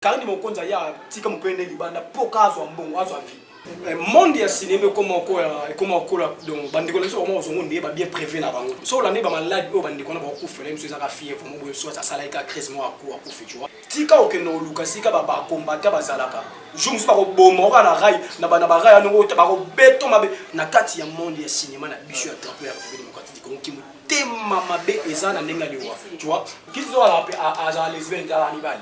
Karine Mokonza ya tika mupende libanda poka azwa mbongo azwa vie. Monde ya cinéma comme okola donc bandiko leso mo zongo ndiye ba bien prévu na bango. So la ne ba malade o bandiko na ba kufela mso za fier pour mo so ça sala ika crise mo akufi tu vois. Tika okeno luka sika ba combattre bazalaka. Je me suis pas bomo na rai na ba rai no ta ba beto mabe na kati ya monde ya cinéma na biso ya drapeau ya République démocratique du Congo ki mutema mabe ezana ndenga liwa. Tu vois? Kizo ala za lesbienne ta anibali.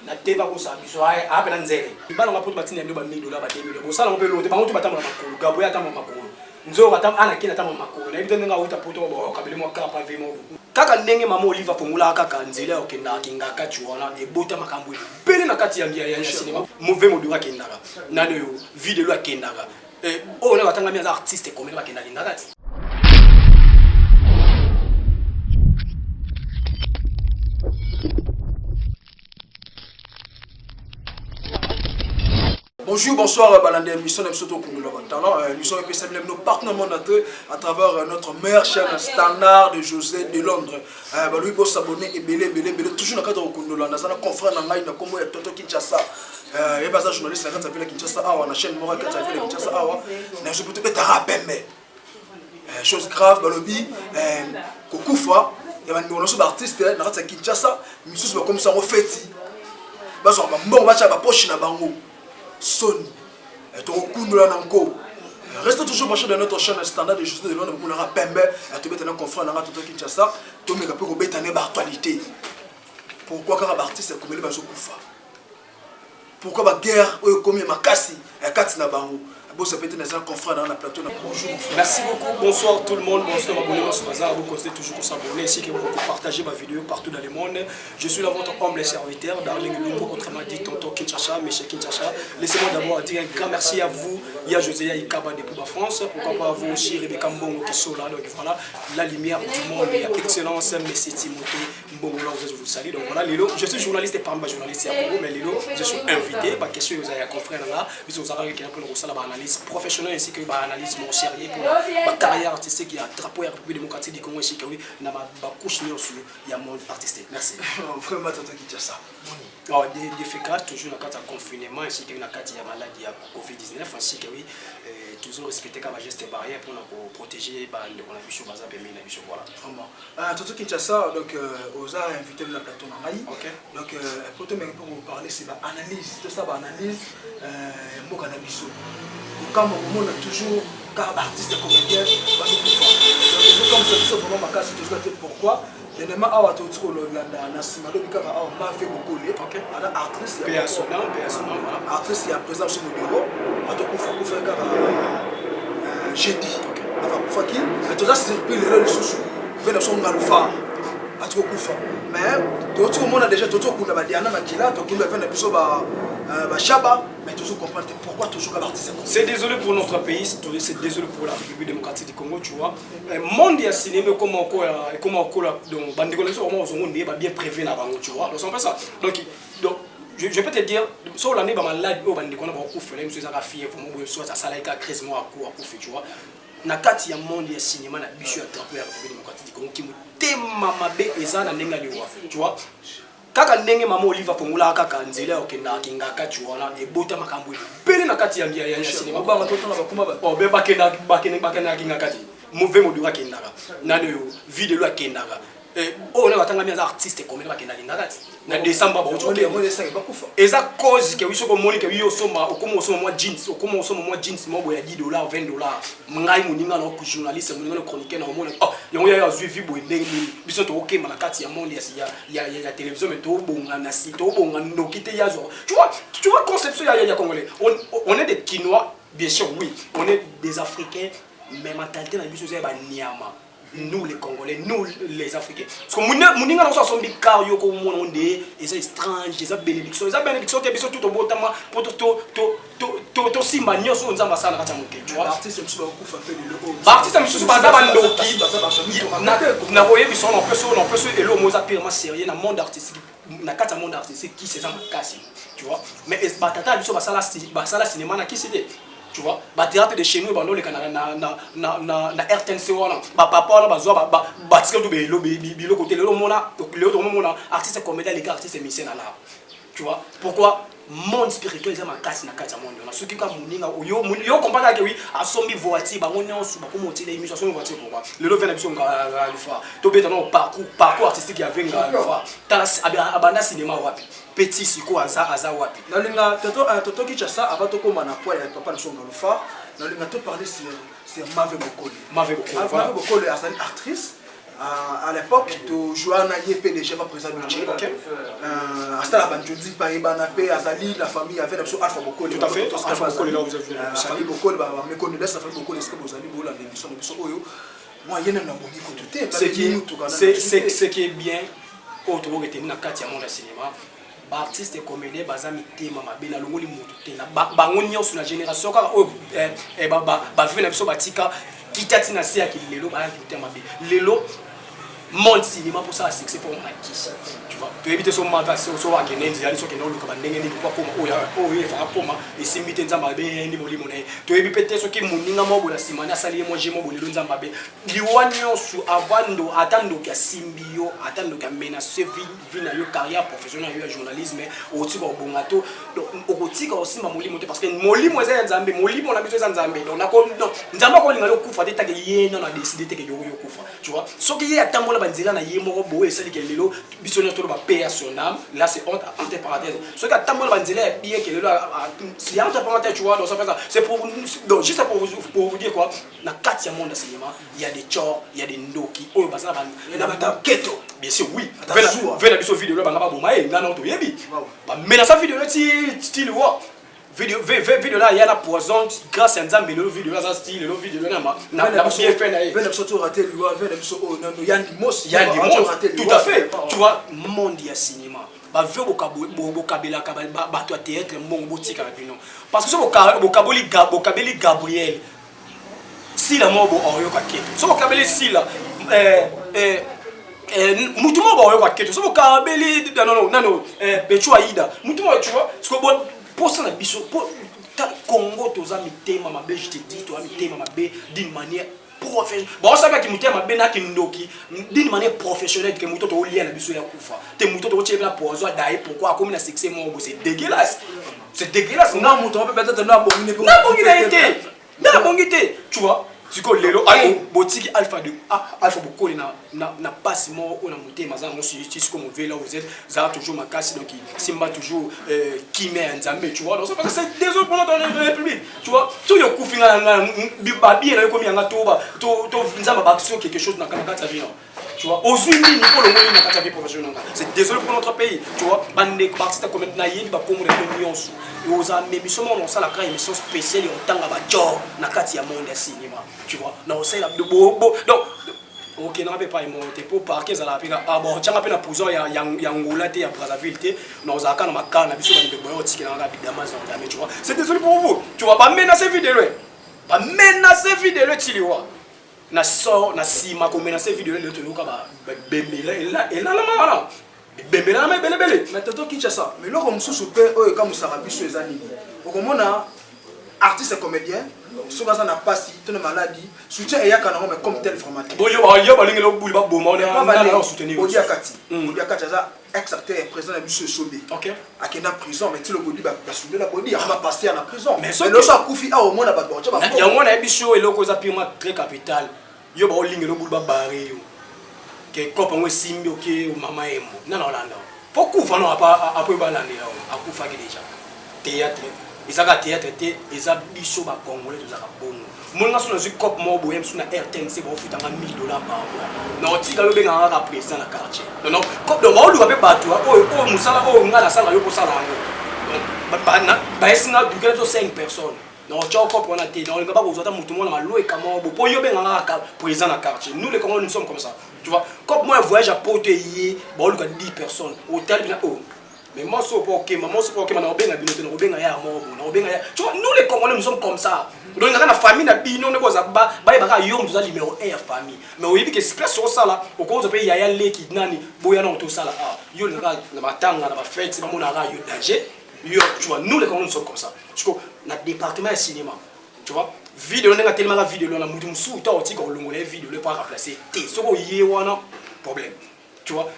Na teva ko sa biso ay apena nzele ibana ngapoto batini ndo ba $1000 ba $1000 bo sala ngopelo te bango to batama makolo gabo ya tama makolo nzo batama ana kina tama makolo na ibitende nga uta poto bo kabeli mo kapa vemo kaka ndenge mama Oliva fongula kaka nzele okenda kinga kachuana e bota makambo pele na kati ya cinema mauvais modu ka kendaka na yo video lo kendaka o na batanga mia artiste comme ba kendaka ngakati. Bonjour, bonsoir, Balandé, émission de Soto Koumoula Talent, émission de nos partenaires mandatés à travers notre meilleure chaîne standard de José de Londres. Lui, pour s'abonner et belé, toujours dans le cadre de Koumoula, dans un confrère dans la Congo et Toto Kinshasa. Il y a pas de journaliste qui a fait Kinshasa, la chaîne Mora qui a fait Kinshasa, je peux te mettre à rappeler. Chose grave, Balobi, Kokoufa, il y a un artiste, dans Kinshasa, mais c'est comme ça, on fait. Bon, match à la poche na bango. Sony, restez toujours branchés dans notre chaîne standard de José de Londres. Vous n'aurez pas pembe, tu mets un confrère dans Toto Kinshasa, tu mets un peu de actualité. Pourquoi quand un artiste comme les Bazokoufa? Pourquoi la guerre ou comme Makasi et Katina Bango? Ça peut être un confrère dans la plateau. Bonjour. Merci beaucoup, bonsoir tout le monde, bonsoir abonnez-vous sur Bazar, vous continuez toujours à s'abonner ainsi que vous partagez ma vidéo partout dans le monde. Je suis là votre humble serviteur, Darling Lumbo, autrement dit Tonton Kinshasa, Monsieur Kinshasa. Laissez-moi d'abord dire un grand merci à vous. Il y a José Ikaba depuis la France, pourquoi pas vous aussi, Rebecca Mbongo qui sont là. Donc voilà, la lumière du monde, il y a excellence, Messie Timothée Mbongo, là je vous salue. Donc voilà, Lilo, je suis journaliste et pas un journaliste à Congo, mais Lilo, je suis invité, pas question, vous avez un confrère là, vous avez un peu de analyse professionnel ainsi que l'analyse mon sérieux pour ma carrière artistique qui a drapeau à la République démocratique du Congo ainsi que oui na ma couche sur il y a mon artistique. Merci. Vraiment Toto Kinshasa. Alors des faits grâce toujours dans le cadre de confinement ainsi que dans le cadre de la maladie à Covid-19 ainsi que oui toujours respecter comme geste barrière pour nous protéger les conditions bases et les conditions voilà. Vraiment. Toto Kinshasa donc aux a invité dans la plateau Namaï. OK. Donc pour vous parler c'est l'analyse, tout ça analyse mon cannabis. Quand on a toujours car artiste comédien parce que comme ça vraiment ma casse pourquoi dernièrement à Watotiko na Simalo bikaka a m'a fait beaucoup les OK ana artiste personnel voilà artiste à présent sur le bureau Watoko faut faire car jeudi OK avant pour qui mais tout ça c'est puis les sous venir son alpha atukufa mais tout le monde a déjà tout kuna ba diana makila to kuna faire biso ba shaba mais toujours comprendre pourquoi toujours l'artiste. C'est désolé pour notre pays, c'est désolé pour la République démocratique du Congo, tu vois. Monde ya cinéma comment donc bandiko leso mo zongo ndiye ba bien prévu na bango, tu vois. Donc c'est un peu ça. Donc je peux te dire sur l'année ba malade o bandiko na ba kufela mso za fier pour mo so ça sala ika crise mo akufi, tu vois. Na kati ya monde ya cinéma na biso ya drapeau ya République démocratique du Congo ki mutema mabe ezana ndenga liwa, tu vois. Kaka ndenge mama Oliva fongula kaka nzele okenda kinga kachuana e bota makambo pele na kati ya cinéma ba matoto na bakuma ba o be bakenda kinga kati mauvais modu ka kendaka na yo video lo kendaka o na batanga mia artiste comme ba kenda kinga kati na décembre ba ojo mo les 5 ba kufa eza cause que wiso ko moni que yo soma okomo soma moi jeans okomo soma moi jeans mo boya $10 $20 ngai muninga na ko journaliste muninga na chroniqueur na omona oh yango ya suivi bo ndenge biso to okema na kati ya monde ya télévision mais to bonga na site to bonga ndokite yazo tu vois conception ya congolais on est des Quinois bien sûr oui on est des Africains mais mentalité na biso c'est ba niama nous les Congolais, nous les Africains. Parce que nous avons son bicard, nous avons des étranges, des bénédictions. Les bénédictions, c'est tout au beau temps pour tout simba, nous avons un ambassade. Tu vois, l'artiste, c'est un l'artiste, c'est un bandoki. Nous avons vu son empêche et l'homme est purement sérieux dans le monde artistique. Dans le monde artistique, qui c'est un casse. Tu vois, mais est-ce que ça cinéma, qui c'était? Tu vois, bah théâtre de chez nous, bah nous les Canadiens na RTNC voilà, bah papa là bah zoa bah tirer tout bilo côté le monde artiste comédien les gars artiste musicien là, tu vois pourquoi monde spirituel c'est ma casse na kati monde na soki ka muninga yo comprendre que oui asombi voiture bango nyonso ba ko monter l'émission asombi voiture pourquoi le lo vient biso nga alpha to beta no parcours artistique ya venga alpha tala abana cinéma wapi petit siko aza wapi na linga toto ki chasa abato ko mana poil ya papa na songa alpha na linga to parler c'est Mave Bokole azali actrice à l'époque to Joanna PDG pas présent budget hasta la banjodi pa ibana pe azali la famille avait l'option Alpha Bokole tout à fait Alpha Bokole là vous avez vu la famille Bokole ba me connaît la famille Bokole est-ce que vous allez bola l'émission de biso oyo moi yena na bongi ko tuté ce qui est bien autour de na kati ya monde cinéma ba artiste comédien baza mitema mabe na longoli mutu te na bango nyonso na génération kaka oyo ba vivre na biso batika kitati na se ya kilelo ba kitema mabe lelo monde cinéma pour ça c'est pour ma kiss tu vois tu éviter son mata so akenendi ali so kendo luka bandenge ni kwa koma oya fa koma esimite nzamba be ndi molimo ne tu éviter so ki muninga mobo la simana asali mo jemo bolelo nzamba be liwanyo su avando atando ka simbio atando ka menace vie na yo carrière professionnelle yo journalisme otika obongato donc okotika osimba molimo te parce que molimo eza nzambe molimo na biso eza nzambe donc nako nzamba ko linga lokufa te take yena na décider te ke yo kufa tu vois so ki atambola banzela na yemo bo esali ke lelo biso to ba paix à son âme là c'est entre parenthèses ce que tambola banzela est bien que lelo c'est entre parenthèses tu vois donc ça fait ça c'est pour donc juste pour vous dire quoi na kati ya monde de cinéma il y a des chors il y a des ndoki oyo basala ba keto bien sûr oui vena biso vidéo là ba ngaba boma e ngana to yebi ba mena sa vidéo là style wa vidéo là il y a la poison grâce à Nzambe le vidéo là ça style le vidéo là na bien fait na vena biso to rater lui vena biso o nando Yandimos tout à fait tu vois monde ya cinéma ba veut bokabela ka ba to théâtre mbongo botika bino parce que so bokabeli Gabriel si la mobo oyo ka keto so bokabeli si la mutumo ba oyo ka keto so bokabeli non Bechu Aida mutumo tu vois ce que bon pour ça na biso pour Congo toza mitema mabe je te dis toi mitema mabe d'une manière professionnelle bon ça va ki mitema mabe na kindoki d'une manière professionnelle que muto to lié na biso ya kufa te muto to tshebela pozo dai pourquoi comme na succès mo c'est dégueulasse non muto peut peut-être na bongité tu vois siko lelo botiki Alpha Bokole na passe mo on a monté mazan on si comme on veut là vous êtes ça toujours makasi donc simba toujours qui met Nzambe tu vois donc c'est désolé pour notre république tu vois tout yo kufinga na bibabi na komi nga to Nzamba baction quelque chose na kata vie tu vois aux unis ni pour le monde na kata vie professionnelle c'est désolé pour notre pays tu vois bande artiste comme na yindi ba komo de nyonso aux amis biso on ça la grande émission spéciale on tanga ba job na kati ya monde cinéma tu vois non c'est la de bobo donc ok n'a pas monter pour parquer ça la pika ah bon tchanga pe na prison ya Angola te ya Brazzaville te non za kana makana na biso ba ndeko yo tiki na ngaba damas na dame tu vois c'est désolé pour vous tu vois pas menacer vidéo tiliwa na so na sima ko menacer vidéo le tuluka ba bembela et là mara bembela na belebele mais toto Kinshasa mais loko mususu pe oyo ka musaka biso ezani okomona artiste comédien souvent ça n'a pas si une maladie soutien et yakana mais comme tel formateur bon yo balingelo buli ba boma on a soutenir Odiakati za ex-acteur présent na biso sombi OK akena prison mais tilo bodi ba souder la bodi va passer en prison mais le so akufi a au moins ba bon ba ya ngona biso eloko za purement très capital yo ba olingelo buli ba bare yo ke kopa ngwe simbi OK mama embo na Orlando pourquoi non après balande akufa ke déjà théâtre ezaka théâtre te eza biso ba congolais tozaka bongo mona so na zu cop mo boyem so na RTNC ba ofutanga $1000 par mois na otika yo benga nga président na quartier non cop do ba oluka pe bato o musala o ngala sala yo ko sala ngo ba esinga dukela to 5 personnes non tchao cop on a té non ngaba ko zota mutu mona malo e kama bo po yo benga nga président na quartier nous les Congolais nous sommes comme ça tu vois cop moi voyage à Porto-Yé ba oluka 10 personnes hôtel bina mais moi c'est pas OK na obenga binote na obenga ya mo na obenga ya tu vois nous les Congolais nous sommes comme ça donc na famille na bino ne koza ba baka yo mtu za numéro 1 ya famille mais oyebi que stress sur ça là au cause pe ya leki nani boya na to sala yo le gars na matanga na ba fête ba mona ra yo danger yo tu vois nous les Congolais nous sommes comme ça tu vois na département de cinéma tu vois vidéo nga tellement la vidéo na mutu musu ta otika olongola vidéo le pas remplacer t soko yé wana problème tu vois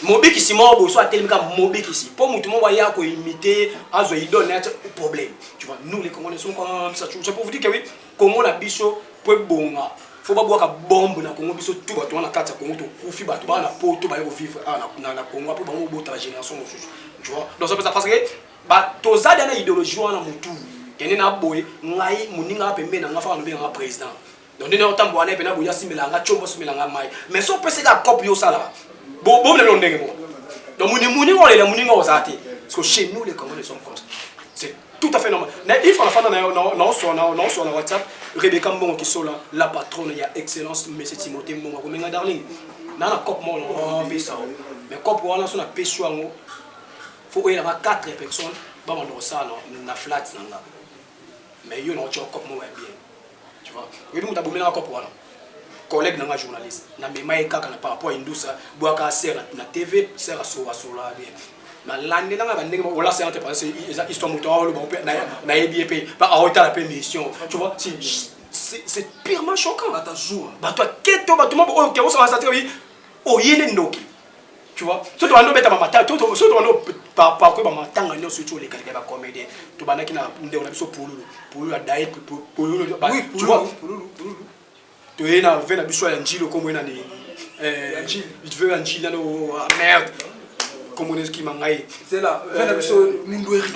Mobiki si moi bosso a tellement mobiki si pour mutu mo ya ko imiter azo idole na problème tu vois nous les Congolais sont comme ça je peux vous dire que oui Congo la biso peut bonga faut pas boire bombe na Congo biso tout bato na kata Congo to kufi bato ba na poto ba yo vivre na Congo après ba mo bota la génération mosusu tu vois donc ça parce que ba tozali na idéologie wana mutu kene na boye ngai muninga pembe na ngafa no benga président donc ndene otambo wana pe na boya simela nga chombo simela nga mai mais so pese ka cop yo sala bon bon le ndenge bon donc muni on les muni on zati parce que chez nous les Congolais sommes comme ça c'est tout à fait normal il faut la fin non sur la WhatsApp Rebecca Mbongo qui sont là la patronne il y a excellence monsieur Timothée Mbongo comme nga darling na na cop mo on fait ça mais cop wana so na peso ngo faut y avoir 4 personnes ba mando ça na flat nanga mais yo no cop mo bien tu vois yo mu tabomela cop wana collègue dans la journaliste na mema ekaka na par rapport à indusa boaka sert na TV sert sur la bien na lande na ba ndenge wala c'est entre parce que histoire moto na EBP pas à hauteur la permission tu vois c'est purement choquant ba toi keto ba tout monde OK on s'en sortir oui o yene ndoki tu vois so to ando beta mama so to ando par quoi ba matanga no surtout les quelqu'un ba comédien to banaki na ndeko na biso pour la daï pour tu vois tu es là vers la biso ya njilo comme on a dit tu veux njilo no merde comme on est qui mangai c'est là vers la biso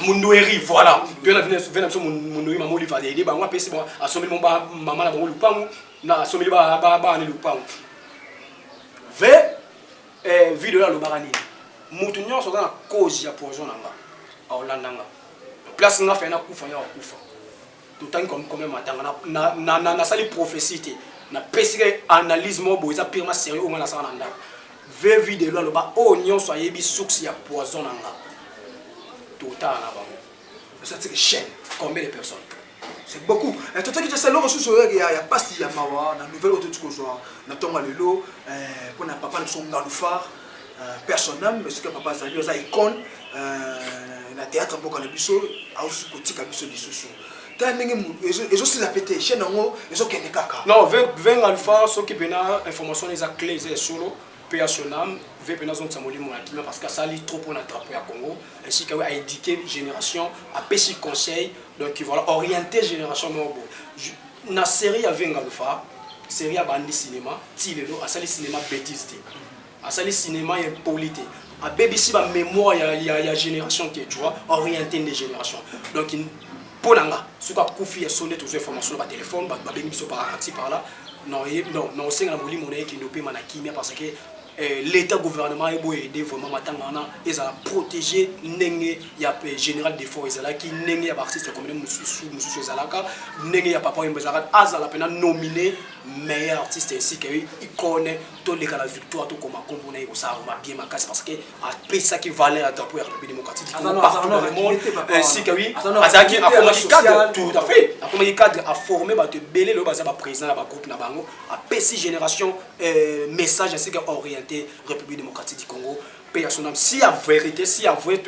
mundoeri voilà tu es là vers la biso mundoeri maman lui va aider ba moi pesi bon assommé mon maman na bon lupangu na assommé ba ne lupangu vers vidéo là le barani mutu nyonso na cause ya poison nanga aolandanga place nga fa na kufa ya kufa d'autant comme matanga na sali prophétie na pesike analyse mo bo eza purement sérieux on na ça na ndako ve vidéo là le ba onyon so yebi source ya poison nanga total na ba ça c'est chaîne combien de personnes c'est beaucoup et tout qui c'est le ressource il y a pas si ya mawa na nouvelle auto tuko zo na tonga lelo pour na papa son ngalufa personnel mais ce que papa zali za icône na théâtre mboka na biso au sukotika biso lisusu et aussi la pété chez nous ils ont qu'un caca non 20 alpha ceux qui prennent information les clés et solo personnel veut prendre zone samoli mon parce que ça lit trop pour notre drapeau à Congo ainsi que a éduquer génération à péchi conseil donc voilà orienter génération morbo na série à 20 alpha série à bandi cinéma tilelo à sali cinéma bêtise à sali cinéma impolité à BBC ba mémoire il y a génération qui tu vois orienter des générations donc pour nanga ce qu'a confié sonner toutes les informations par téléphone ba bengi biso par article par là non c'est na moli monaye qui nous paie manakimia parce que l'état gouvernement est beau aider vraiment matangana et ça protéger ndenge ya général des forces là qui ndenge ya artiste comme mususu zalaka ndenge ya papa mbezaka azala pena nominé meilleur artiste ainsi que il connaît tous les cas la victoire tout comme kombo na ça va bien makasi parce que après ça qui valait la drapeau République démocratique partout dans le monde ainsi que oui azaki a comme cadre tout à fait a comme cadre a formé ba te belé le baza ba président la ba groupe na bango a PC génération message ainsi que orienté République démocratique du Congo paix à son âme si à vérité si à vrai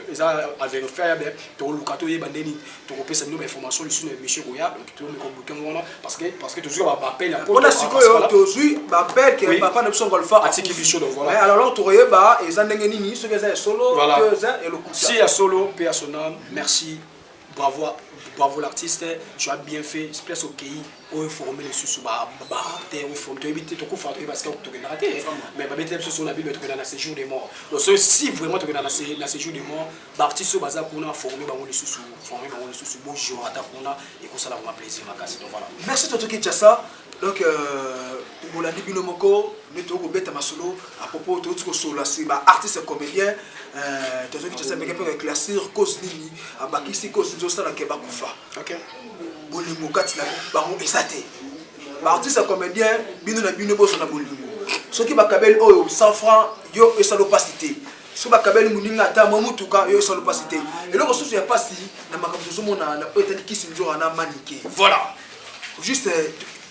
à vérifier ben to lukato ye bandeni to repesa nous information sur monsieur Roya donc to me bouquin parce que toujours ba appel on a sikoyo toujours ba appel que papa ne son golfa article du show donc voilà alors to royeba et za ndenge nini ce que ça solo que ça et le coup si à solo paix à son âme merci bravo l'artiste, tu as bien fait. Je place au pays où former les sous où former tu éviter tout faire parce que tu as raté. Mais ba bête sur la Bible tu dans ces jours des morts. Donc si vraiment tu dans ces jours des morts, l'artiste baza kuna former ba les sous former ba les sous bonjour ata kuna et que ça la vraiment plaisir makasi donc voilà. Merci Toto Kinshasa. Donc Bolandi Binomoko neto ko beta masolo à propos de tout ce là c'est ba artiste comédien Toto Kinshasa mais peut éclaircir cause nini abaki si cause zo ça la ke ba kufa. OK. Bolingo kati na bango esate. Ba artiste comédien bino na bino boso na bolingo. Soki ba kabel oyo 100 francs yo esalo pasité. So ba kabel muninga ata mamutuka yo esalo pasité. Et le ressource ya pasi na makambo zo mona na etali kisi njo na manike. Voilà. Juste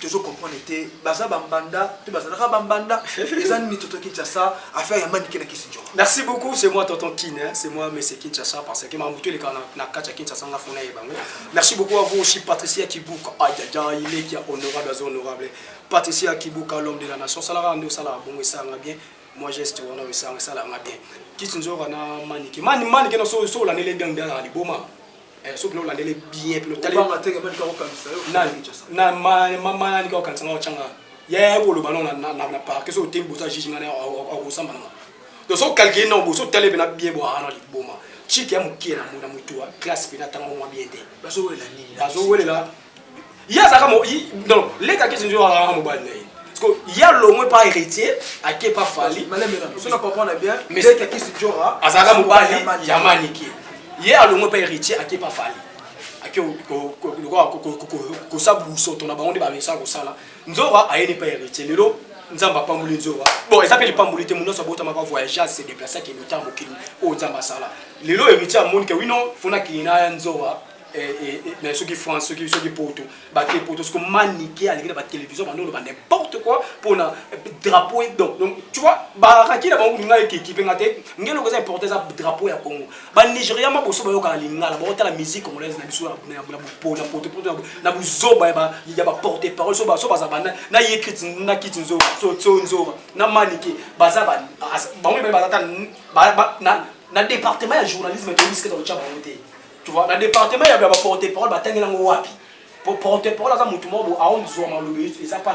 tu comprendre était baza bambanda tu baza bambanda les amis Toto Kinshasa à faire yamani kena kisinjo. Merci beaucoup, c'est moi Tonton Kin, c'est moi monsieur Kinshasa parce que m'a monté les kana na kacha Kinshasa nga fona yebango. Merci beaucoup à vous aussi Patricia Kibuka ajaja il est qui honorable honorable Patricia Kibuka l'homme de la nation ça la rend ça la bon et ça bien moi geste wana osanga sala nga bien kiti nzora na manike manike na so la nele bien dans liboma so plo la nele bien plo tali banga tenge mali ka okanisa yo na mama ni ka okanisa nga changa ya bolo bano na park so tembo sa jiji ngana o samba nga donc so calquer non bo so tali bena bien bo ana liboma chiki ya mukie na muna mutua classe pena tango mwa bien te baso wela nini baso wela ya saka mo non les ka kiti nzora mo bana il y a l'homme pas héritier à qui pas fallu si on comprend bien mais c'est qui se dira azaka mobali ya maniki il y a l'homme pas héritier à qui pas fallu à qui ko sabuso to na bango de ba mesa ko sala nzora ayene pas héritier lelo nzamba pambuli nzora bon ça s'appelle pambuli te muno so bota ma voyager se déplacer qui le temps mokili o nzamba sala lelo héritier amonike wino fona kina nzora mais ceux qui font ceux qui poto battre poto ce que maniquer à la télévision n'importe quoi pour un drapeau donc tu vois bah qui la banque n'a équipe ngate ngelo ko ça porter ça drapeau ya Congo ba Nigeria ma boso ba yo ka lingala ba la musique congolaise na biso na poto na buzoba ba ya ba porter parole so ba bana na yekiti na kiti nzo so na maniquer ba za ba na département ya journalisme de risque dans le chaba monter. Tu vois, dans le département, il y a un porte-parole, il y a un wapi. Pour porte-parole, il y a un mouton, à on zoom en lobby, et ça pas à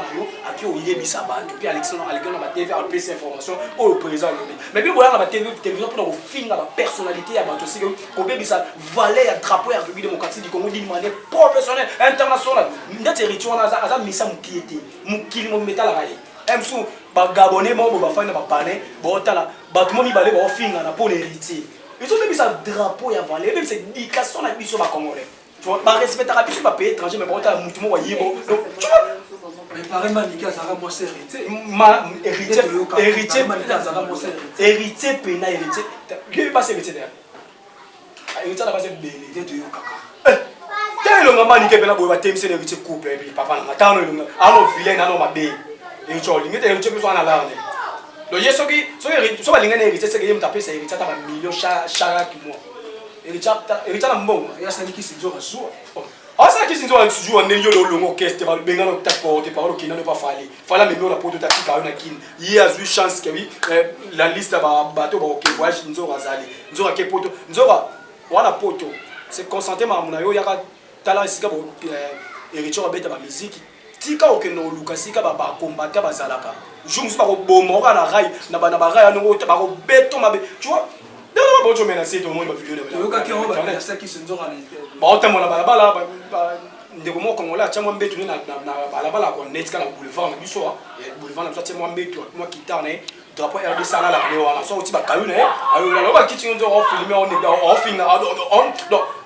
qui on y est mis ça bas, depuis Alexandre, Alexandre, la TV, on ces informations, au président lobby. Mais puis, voilà, la télévision, pour film, la personnalité, il y a aussi qu'on peut ça, valet, un drapeau, la République démocratique du Congo, d'une manière professionnelle, internationale. Notre territoire, on a mis ça, mon piété, mon kili, mon métal à railler. M'sou, ba Gabonais, mon ba fana, ba Palais, ba Otala, ba tout le monde, ba les film, on a pour l'héritier. Ils ont même mis un drapeau et un valet, même c'est l'éducation à mission à Congolais. Tu vois, bah respecter la mission, pas payer étranger, mais bon, tu as un mouton, donc tu vois. Mais pareillement, Nika, ça va moi c'est héritier. Héritier, pénal, héritier. Lui, il passe héritier d'ailleurs. Héritier, là-bas, c'est béni. T'es de Yokaka. T'es le maman, Nika, ben là, bon, t'es c'est héritier couple, et puis papa, t'as un vilain, un homme bé. Et tu vois, il est héritier, plus on a l'arme. Donc, il y a ceux qui sont héritiers, c'est que ils tapent, c'est héritier, t'as un million chaque mois. Héritier, n'a bon. Il y a ça qui se dit au jour. Ah, ça qui se dit au jour, on est yo le orchestre, on ben on t'a porté parole qui n'a pas fallu. Fallait même on a porté ta petite carrière qui. Il y a eu chance que oui, la liste va bateau va ok voyage nzora zali. Nzora ke poto, nzora wana poto. C'est concentré ma mona yo yaka talent sika bo héritier va beta ba musique. Tika okeno luka sika ba combattre ba zalaka. Je me suis pas bon na rail na ba rail no ta ba beto mabe. Tu vois? Non, bon, je menacé tout le monde va vidéo de yoka ki on va ça qui se nzora ba otemo na balabala ndeko moko ngola cha mwambe tu na balabala ko netika na boulevard na biso boulevard na biso mwambe tu moi guitare na drapeau RD sala la leo na so ti ba kayu na ayo la ba kiti nzo on filmer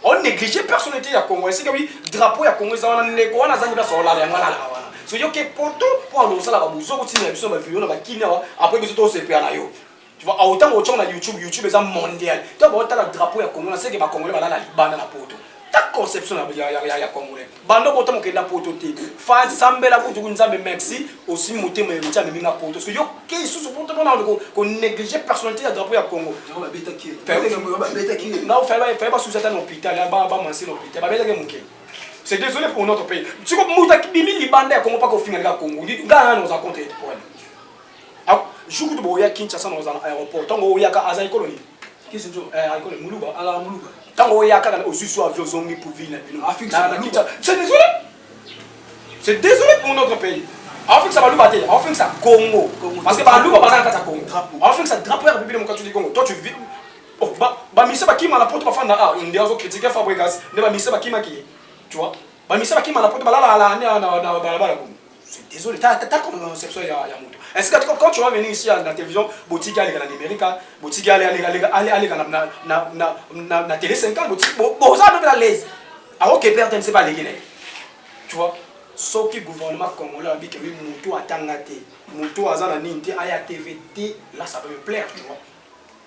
on néglige personnalité ya Congo c'est que oui drapeau ya Congo ça wana ndeko wana zangi ba so la ya ngala wana so yo ke poto pour no sala ba buzo ko ti na biso ba vidéo na ba kini après biso to se pe na yo. Tu vois, autant que tu as YouTube est mondial. Tu vois, tu as le drapeau à Congo, c'est que les Congolais vont la bande na poto. Ta conception ya Congolais. Bando poto mo ke na poto te. Fa sambe la poto nzambe merci aussi moté mo héritier me na poto. Parce que yo ke sous poto na ko négliger personnalité ya drapeau ya Congo. On va beta qui. Beta qui. Non, fait pas sous un hôpital, ba mancer l'hôpital. Ba beta ke moké. C'est désolé pour notre pays. Tu vois muta bimi libanda ya Congo pas ko finir la Congo. Nga nous a compté pour elle. Jour de boya Kinshasa dans un aéroport tango yaka azai colony qui se dit aéroport muluba ala muluba tango yaka au sous avion zongi pour ville c'est désolé pour notre pays Afrique ça va nous battre Afrique ça Congo parce que ba luba bazan kata Congo Afrique ça drapeau ya République démocratique du Congo toi tu vis ba mise ba kima la porte ba fanda india zo critiquer Fabregas ne ba mise ba kima qui tu vois ba mise ba kima la porte ba la na c'est désolé t'as comme conception ya moto. Est-ce que quand tu vas venir ici à la télévision, boutique aller dans l'Amérique, boutique aller na télé 50, boutique bon ça même la l'aise. Alors que perdre c'est pas les Guinéens. Tu vois, ce qui gouvernement congolais a dit que oui moto atangate, moto azana ninte aya TVT, là ça va me plaire, tu vois.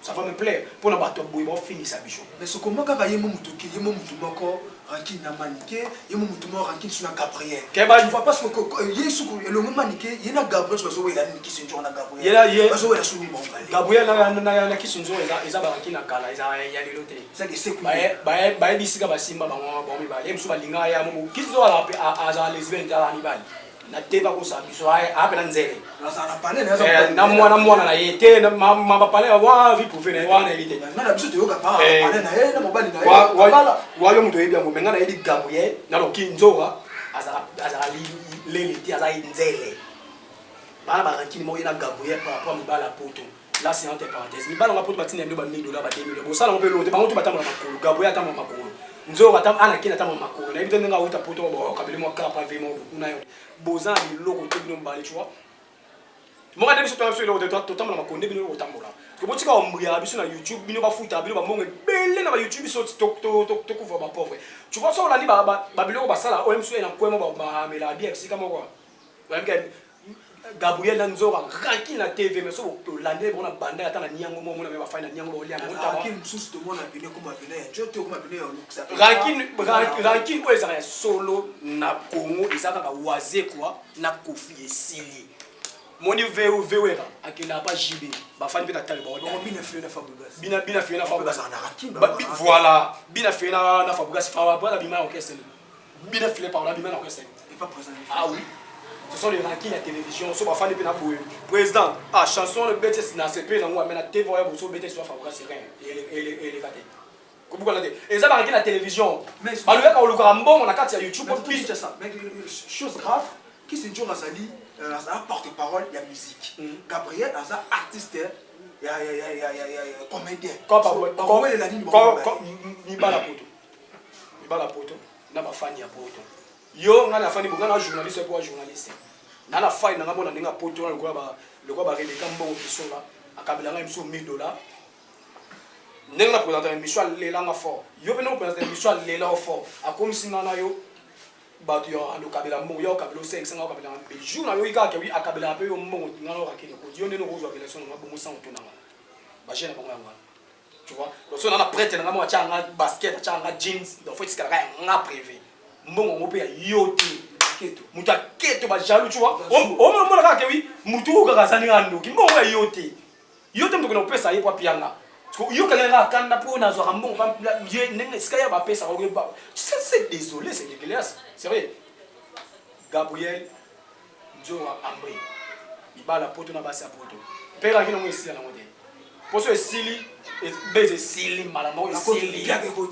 Ça va me plaire pour na bato boy ba finir sa bicho. Mais ce comment ka yemo moto ki yemo moto moko rankin na maniqué yemo moto moko rankin sur na Gabriel. Je vois pas ce que yesu le maniqué yena Gabriel so so ila ki sinjo na Gabriel. Parce que la suni mo Gabriel na ki sinjo eza ba rankin na kala eza ya lelote. Ça que c'est ba bisika ba simba ba mi ba yemsu ba linga ya mo ki sinjo ala aza lesbienne ta ni bali. na teva ko sa biso apa na nzele na panel na mwana na yete na mama pale wa vi pour faire wana elite na biso to yoka pa panel na ye na mobali na ye wa yo muto yebi ngo menga na yedi Gabriel na lo kinzoga azara leliti azara nzele bana ba rankini mo yena Gabriel par rapport à bala poto là c'est entre parenthèses mi bala poto batine ndo ba $1000 ba $1000 bo sala mo pe lote ba ngoto batama makolo Gabriel atama makolo nzoga tam ana kina tama makolo na ebite nga uta poto ba kabele mo kapa ve mo kuna yo bozan biloko te bino mbali tu vois mo ga debiso to so lo de to tama makonde bino ko tambola ko botika ombriya biso na YouTube bino ba futa bino ba monge bele na ba YouTube so to ko ba pauvre tu vois so la ni ba biloko ba sala o mso na kwemo ba mela bien sika mo kwa Gabriel Nanzora ranking la TV mais so to lande bona banda ata na nyango mo na ba fina nyango ba lia mo ta ranking sous to mona bine ko ma bine jo to ko ma bine yo ranking ko ezara solo na Congo ezaka ka waze quoi na Kofi Esili moni vewera akela pa JB ba fani pe na tali ba bina fe na Fabregas bina fe na Fabregas na ranking voilà bina fe na Fabregas fa ba bima orchestre bina filé par la bima orchestre et pas présent ah oui. Ce sont les rankings à la télévision. So ba fani pe na président. Ah chanson le BTS na CP na moi mais na TV ya boso BTS soit Fabregas c'est rien. Et les gâtés. Ko buka la té. Et ça ba ranking à la télévision. Mais ba le ka o luka mbongo na kati ya YouTube pour plus de ça. Mais chose grave qui c'est Joe Razali ça porte-parole de la musique. Gabriel Aza artiste ya comédien. Comment il a dit ni ba la poto. Ni ba la poto na ba fani ya poto. Yo nga na fani bonga na journaliste pour journaliste na la fani na ngamo na ninga poto na le quoi ba Rebecca mbongo bisola akabela nga biso $1000 nenga présenter émission lela nga fort yo pe no présenter émission lela fort akomisi na yo ba tu yo ando kabela mbongo yo kabelo 500 nga kabela be jour na yo ika ke wi akabela pe yo mbongo nga no rakene ko yo neno ko zo relation na bongo sans to na ba jena bongo nga tu vois donc so na prête na ngamo cha nga basket cha nga jeans donc faut tikala nga privé mbongo mo pe ya yote keto mutu keto ba jaloux tu vois o mo na ka oui mutu ka kazani ando ki mbongo ya yote mto ko pesa yepo pianga ko yo ka nga kanda po na zo mbongo ba nenge skaya ba pesa ko ba c'est désolé c'est dégueulasse c'est vrai Gabriel Nzora Ambri ibala poto na basa poto pera kino mo isi na ngode poso esili beze sili malamo esili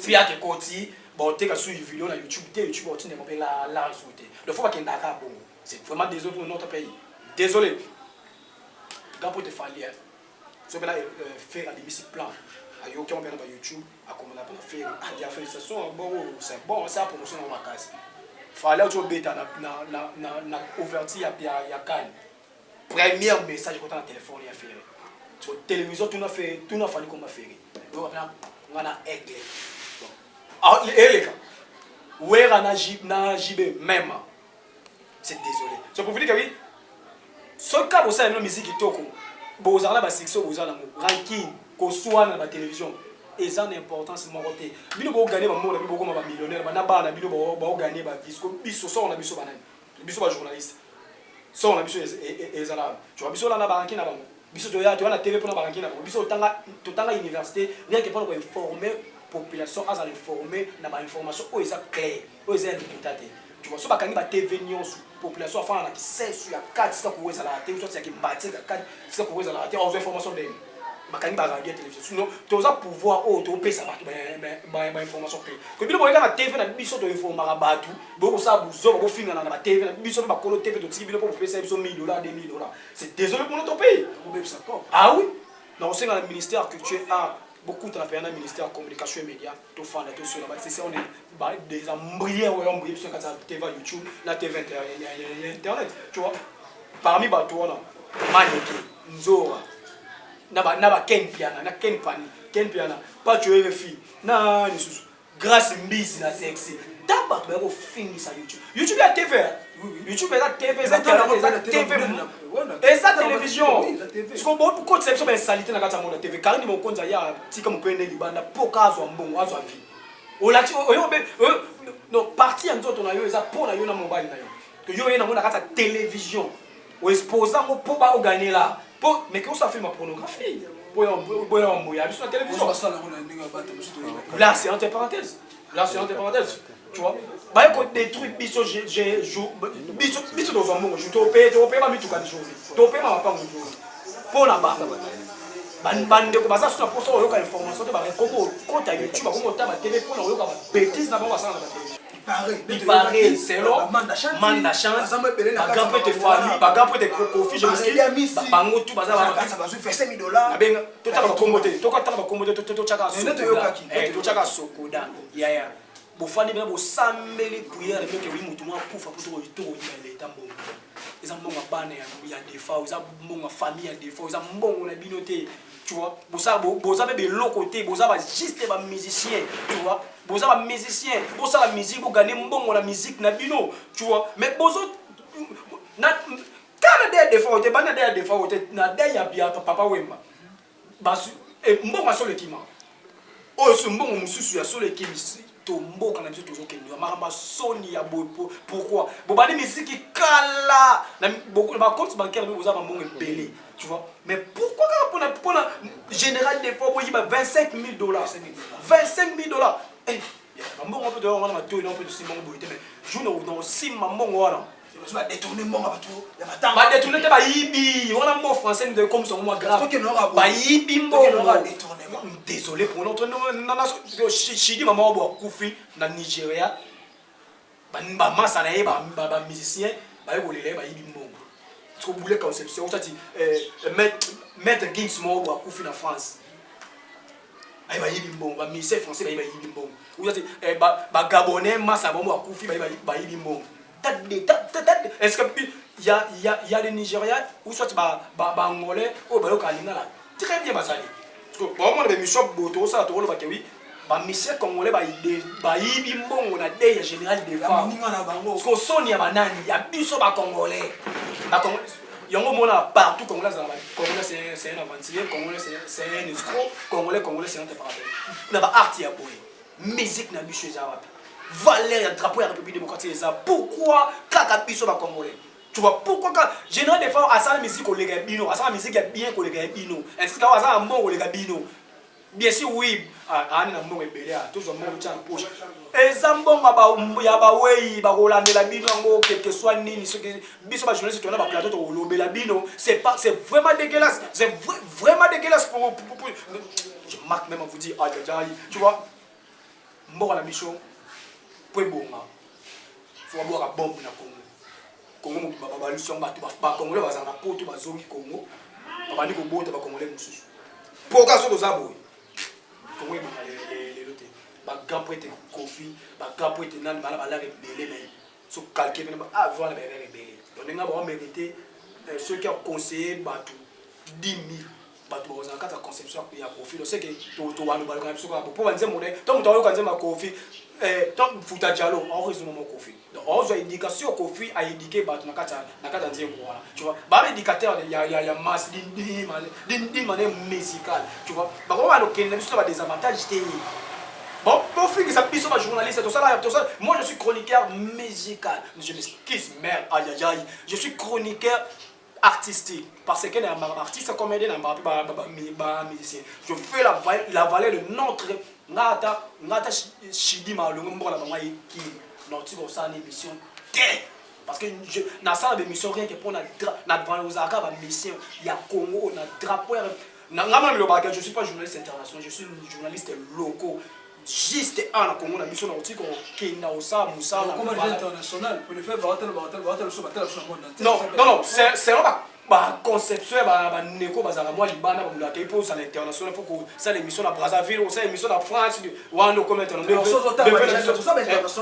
pia ke koti bon t'es qu'à suivre vidéo na YouTube YouTube on tient pas la résulté le faut pas qu'il n'aille bon c'est vraiment désolé pour notre pays désolé quand pour te fallir so ben là faire des petits plans ayo qui on vient sur YouTube à comment on a faire il y a fait ça bon c'est bon ça promotion dans ma case fallait tu bêta na ouverture ya can premier message quand on téléphone il a fait sur télévision tout n'a fallu comme faire donc on a aigle. Ah, les gars, ouais, na JB même. C'est désolé. C'est pour vous dire que oui, ce cas où ça la musique qui toque, bozala ba section bozala ranking, ko soit na la télévision, et ça l'importance mon côté. Bino bo gagner ba mo na bino ko ba millionnaire, ba na ba na bino ba gagner ba visco, biso so na biso banane. Biso ba journaliste. So na biso ezala. Tu vois biso là na ba ranking na ba. Biso to ya to na TV pour na ba ranking na ba. Biso tanga université, rien que pour informer population a informé na ba information o eza clair o eza député tu vois so ba kangi ba TV nyonso population afana na ki sait sur ya 4 sika ko eza la télé so ya ki mbati ka 4 sika ko eza la télé on information de ba kangi ba radio télévision sinon to za pouvoir o to pesa ba ba information pe ko bilo boyeka na TV na biso to informer ba tu bo ko sa buzo bo finga na ba TV na biso ba kolo TV to ti bilo ko pesa biso $1000 $2000 c'est désolé pour notre pays ah oui non c'est dans le ministère culture art beaucoup de travail dans le ministère de la communication et médias, tout fan tout sur la base. C'est on est des embryés ou embryés sur la TV YouTube, la TV internet, tu vois. Parmi bateaux là, Maniki, Nzora, naba Ken Piana, pas tu es fille, na ni sous grâce mbisi na sexy. D'abord tu vas finir ça YouTube. YouTube est TV. YouTube est la TV, c'est la TV. Et ça télévision. Parce qu'on beaucoup de conception ben salité na kata mo la TV. Car ni mon konza ya tika mo kwene libanda poka zo mbongo azo avi. Olati oyo be no parti ya nzoto na yo eza pona yo na mobile na yo. Que yo na mo na kata télévision. O exposant mo po ba o gagner là. Po mais que ça fait ma pornographie. Boya biso na télévision. Là c'est entre parenthèses. tu vois. Bah écoute détruire biso biso dans un monde je te paye ma mituka de journée te paye ma pas mon journée pour la bas bande ko basa sur pour ça oyoka information te ba comme compte à YouTube comme ta ba télé pour na oyoka ba bêtise na ba ça na ba télé il paraît c'est là manda chance baga peut te famille baga peut te kofi je me suis bango tout baza ba ça va se faire $5,000 na benga to ta ba komote to ka ta ba komote to chaka to chaka sokoda ya bofandi bena bosambeli prière meke wi mutu mwa kufa pour to yimela tambongo eza mbongo bana ya défaut eza mbongo famille ya défaut eza mbongo na binoté tu vois bosa be loko te bosa ba juste ba musicien tu vois bosa ba musicien bosa la musique bo gagner mbongo la musique na bino tu vois mais bozo na kana des défauts te bana des défauts te na des ya papa wemba basu mbongo sur le kima o so mbongo mususu ya sur le kima tombo kana biso toujours kendo maramba soni ya bopo pourquoi bobani musique kala na ba compte bancaire nous avons mbongo belé tu vois mais pourquoi pour la général des fois boyiba $25,000 $25,000 eh mbongo on peut on va tout on peut aussi mbongo boyité mais jour dans 6 mbongo wala tu vas détourner mbongo ba tout ya matanga ba détourner te ba yibi on a mot français de comme son mot grave ba yibi mbongo détourner désolé pour notre Chidi maman bo kufi na Nigeria ba masa na ba musicien ba yolele ba yibi mbongo trop boule conception ça dit mettre Gims mo bo kufi na France ay ba yibi mbongo ba musicien français ba yibi mbongo ou ça dit ba gabonais masa bo kufi ba yibi mbongo est-ce que il y a les Nigériens ou soit ba angolais ou ba yokalinga là très bien basali bon moi les missions boto ça to ba kewi ba mission congolais ba yibi mbongo na day général des femmes parce que soni ya banani ya biso ba congolais yango mona partout congolais c'est un aventurier congolais c'est un escroc congolais c'est un préparateur na ba art ya boy musique na biso za wapi valeur ya drapeau ya République démocratique ça pourquoi kaka biso ba congolais. Tu vois pourquoi quand général des fois à ça la musique au les bino à ça la musique est bien ko les bino est-ce que ça un bon les bino bien sûr oui ani na mbongo ebele a toujours mbongo tcha poche ezambonga ba ya ba wei ba rolandela bino ngo quelque soit nini ce que biso ba journaliste to na ba plateau to lobela bino c'est vraiment dégueulasse c'est vraiment dégueulasse pour je marque même à vous dire tu vois mbongo la mission pour bonga faut boire la bombe na Congo Congo ba lusion ba congolais bazana poto bazongi Congo abandi ko bota ba congolais mususu pourquoi so kozabo Congo ba les loté ba gamprete kofi ba gamprete nan bala bala rebelle mais so calquer même avant la rebelle donc nga ba mériter ceux qui ont conseillé batou 10 000 batou bazana kata conception ya kofi donc c'est que to wanu ba ko so pour banze monnaie to mutayo kanze ma kofi tant futa dialogue en raison mon kofi donc on a indication kofi a indiqué ba na kata nzembo voilà tu vois ba indicateur il y a masse d'une manière musicale tu vois ba ko ba lokene biso ba des avantages té bon pour finir ça biso ba journaliste tout ça moi je suis chroniqueur musical je m'excuse merde aïe je suis chroniqueur artistique parce que les artistes comédien ba musicien je fais la valeur de notre ngata Chidi malongo mbona mama qui noti bo ça une émission parce que je na ça émission rien que pour na devant aux arabes ba mission il y a Congo na drapeau na ngama le bagage je suis pas journaliste international je suis journaliste local juste un Congo na mission na otiko kina osa musa na comment international pour le faire batel non c'est ba conceptuel ba neko bazala moi libana ba mulaka pour ça l'international faut que ça l'émission à Brazzaville ou ça l'émission à France wando comme international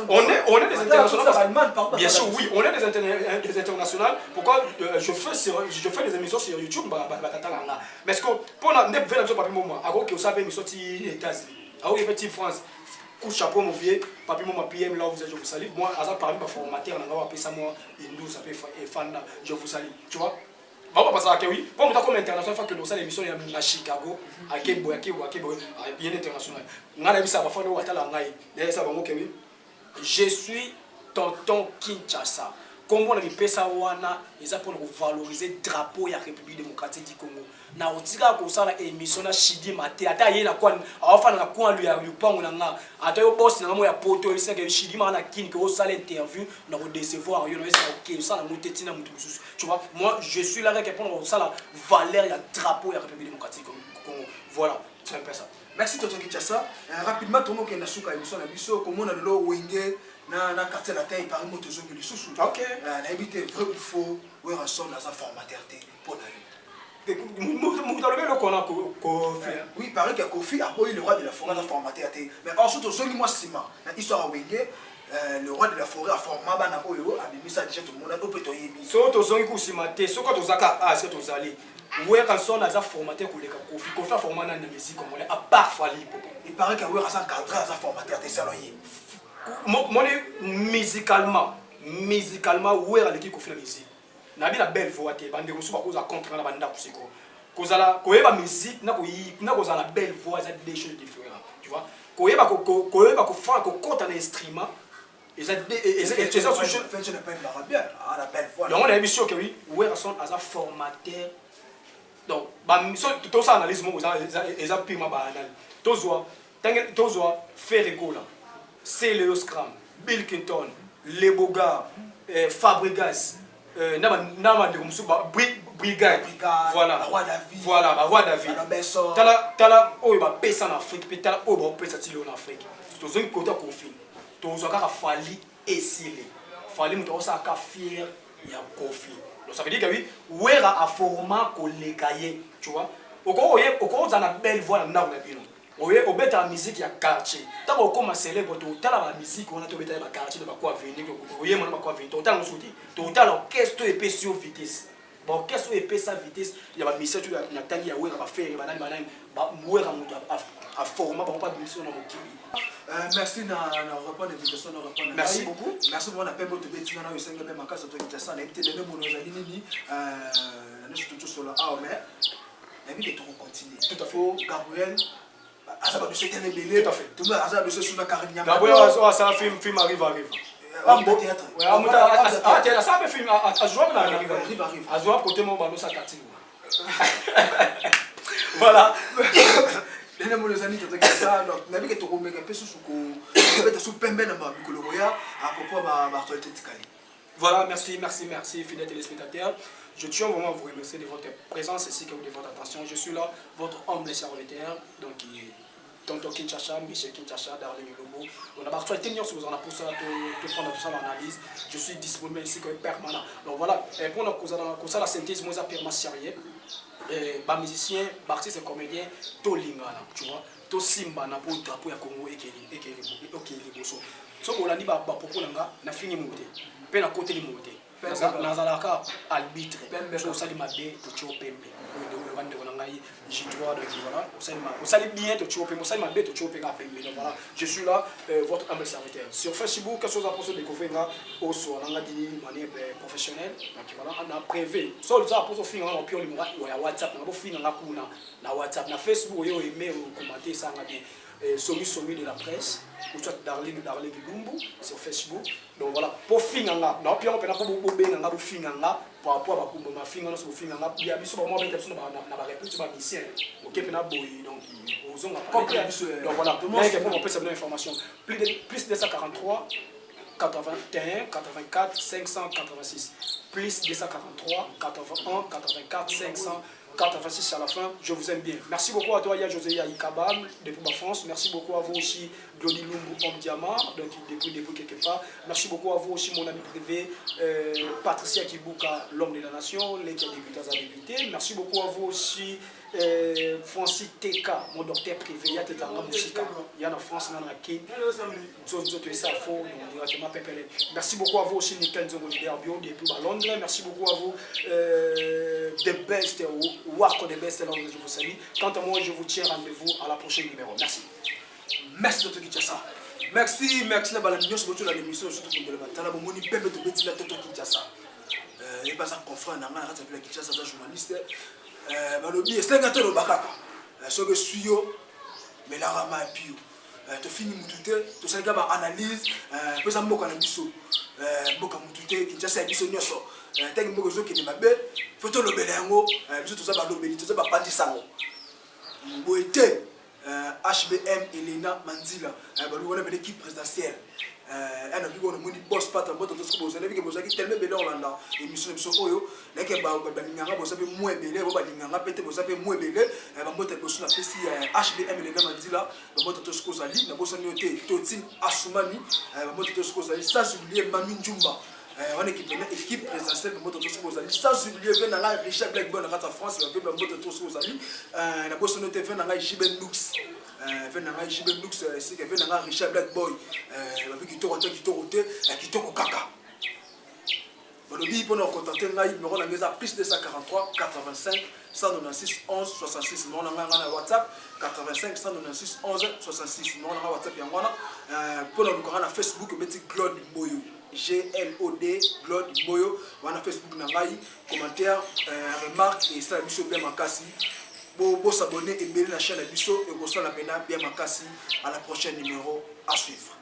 on est des internationaux bien sûr oui on est des internationaux pourquoi je fais des émissions sur YouTube ba tatalanga mais est-ce que pour la ne venir papi moi avant que ça émission ti États-Unis ah oui petit France coup chapeau mon vieux papi moi PM là je vous salue moi hasard parmi ma formateur na nga appeler ça moi Indou ça peut fan je vous salue tu vois. Bon, parce que oui, pour moi comme international, faut que nous ça l'émission à Chicago, à Kebo, bien international. On a vu ça va faire le watala ngai. D'ailleurs ça va moi que oui. Je suis tonton Kinshasa. Congo na pesa wana eza pour valoriser drapeau ya République démocratique du Congo. Na otika ko sala émission na Chidi Maté ata ye na kwa afa na kwa lu ya lupango na nga ata yo boss na mo ya poto isa ke Chidi ma na kini ko sala interview na ko décevoir yo no esa OK ça la muteti na mutu mususu. Tu vois, moi je suis là pour répondre ça la valeur ya drapeau ya République démocratique du Congo. Voilà, c'est un peu ça. Merci Tonton Kinshasa. Rapidement tout le monde qui est na émission na biso comment na lo wenge na quartier latin il paraît moto zo le sous. OK. Na habité vrai ou faux ou rançon dans sa formateur pour na oui, il paraît que Kofi a eu le roi de la forêt à formater. Mais ensuite, au second mois, Sima, l'histoire a Wenge, le roi de la forêt a formé Bana Oyo, a mis ça déjà tout le monde, a opété. So, tu as Simate, so quand tu as c'est tu allé. Ouais, quand on a formaté pour les Kofi, Kofi a formé dans la musique comme on est à part Fali. Il paraît qu'il y a un cadre à formateur des salariés. Moi, musicalement, ouais, à l'équipe Kofi la musique. Na bien la belle voix te bande ko suba ko za contre na banda kusiko ko zala ko yeba musique na ko za la belle voix ça des choses différentes tu vois ko yeba ko faire ko compte un instrument et ça fait je ne pas bien la belle voix donc on a émission que oui ouais son as formateur donc ba tout ça analyse mo za pima ba analyse tozo Ferregola c'est le Scrum Bill Clinton Les Bogards Fabregas nama de comme brigade voilà roi David tala oyo ba pesa en Afrique puis tala oyo ba pesa tilo en Afrique to zo côté Kofi to zo ka Fali esile Fali muto osa ka fier ya Kofi donc ça veut dire que oui wera a format ko lekaye tu vois oko za na belle voix na bino oye obeta musique ya quartier tant on commence célèbre to tala la musique on a to beta ba quartier ba quoi venir oye mona ba quoi venir to tala souti to tala orchestre épée sur vitesse ba orchestre épée sa vitesse il y a ba musique tu na tangi ya wera ba faire ba nani ba wera muto a format ba pas mission na mokili. Merci na répondre invitation na répondre. Merci beaucoup. Merci pour la peine de beti na yo senga même akasa to kitasa na été de mono zali nini na nesu tout sur la mais la vie est trop continuer. Tout à fait Gabriel Azaba de c'était les tout à fait. Tout le monde Azaba de ce sur la carrière. Gabriel ça film arrive. Théâtre. Ouais, théâtre ça film à jouer na arrive. À jouer côté mon ballon ça catine. Voilà. Les mots les amis de ça donc na vie que to komeka peso suko peut-être sous pembe na ba bikolo boya à propos ba actualité tikali. Voilà, merci, fidèles téléspectateurs. Je tiens vraiment à vous remercier de votre présence ainsi que de votre attention. Je suis là, votre humble serviteur, donc Tonton Kinshasa, Michel Kinshasa, Darling Lobo. On a partout été si vous en avez pour ça, tout prendre tout ça l'analyse. Je suis disponible ici comme permanent. Donc voilà, pour nous, la synthèse, moi, c'est Pierre sérieux. Musicien, artiste, comédien, tout lingana, tu vois. Tout simba na pour drapeau ya Congo et qui so on a dit ba propos langa na fini monter pe na côté de monter na zalaka arbitre so sali mabe to chio pembe o bande ko ngai jitwa de voilà o sali bien to chio pembe o sali mabe to chio pembe pembe donc voilà je suis là votre humble serviteur sur Facebook quelque chose à pour découvrir nga au so nga di manière professionnelle donc voilà on a prévu so ça pour finir on pio le ya WhatsApp na bo finir nga kuna na WhatsApp na Facebook yo aimer ou commenter ça nga bien Somi de la presse, ou soit Darling Lumbu sur Facebook. Donc voilà, pour finir là, non, puis on peut pas pour finir là, par rapport à ma finir sur finir là, il y a bien sûr moi bien personne n'a pas répondu sur ma mission. OK, puis na boy donc aux on a donc voilà, mais on peut savoir l'information. Plus de 143 81 84 586 plus 243 81 84 586 à la fin, je vous aime bien. Merci beaucoup à toi, José Yaïkabam, depuis la France. Merci beaucoup à vous aussi, Glody Lumbu, Homme Diamant, donc depuis quelque part. Merci beaucoup à vous aussi, mon ami privé, Patricia Kibuka, l'homme de la nation, les qui a débuté à débuter. Merci beaucoup à vous aussi, Francis TK, mon docteur privé, il y a tout un musique. Il y a en France, il y a qui. Merci beaucoup à vous aussi, Nickel Zongo Derbio, depuis Londres. Merci beaucoup à vous, The Best, Warco The Best, là où je vous salue. Quant à moi, je vous tiens rendez-vous à la prochaine numéro. Merci. Merci Dr. Kinshasa. Merci na balamignon sur la émission surtout pour le batala bon moni pembe to beti la Dr. Kinshasa. Et pas ça confrère na ngana kata vila Kinshasa za journaliste. Balobi esenga to bakaka. So que suyo mais la rama pio. tofini mutu te tosalika baanalyse mpoza mboka na biso mboka mutu te kinshasa ya biso nyonso ntangi mboka ezokende mabe fo tolobela yango biso toza balobeli toza bapandisango boye te HBM Elena Manzila baluka wana bele équipe présidentielle un ami on moni boss pata boto to ko bozala bike bozaki tellement bele Hollanda émission biso oyo leke ba balinganga bozabe mo ebele ba balinganga pete bozabe mo ebele ba mbote boso na pesi HBM Elena Manzila ba mbote to ko zali na boso ni te Totin Asumani ba mbote to ko zali sans oublier Mami Njumba on équipe présidentielle de moto tous aux alliés sans oublier venir là Richard Blackburn à France il va moto tous aux alliés la bosse noté venir là Jiben Lux venir là Jiben Lux c'est que venir là Richard Blackboy avec qui to kaka balobi pour nous contacter là numéro na ngeza plus 243 85 196 11 66 numéro na WhatsApp 85 196 11 66 numéro na WhatsApp yangwana pour nous na Facebook metti Claude Boyo GLOD Glod Boyo wana Facebook na ngai commentaire remarque et ça biso bien makasi bo s'abonner et belé la chaîne biso et ko sala pena bien makasi à la prochaine numéro à suivre.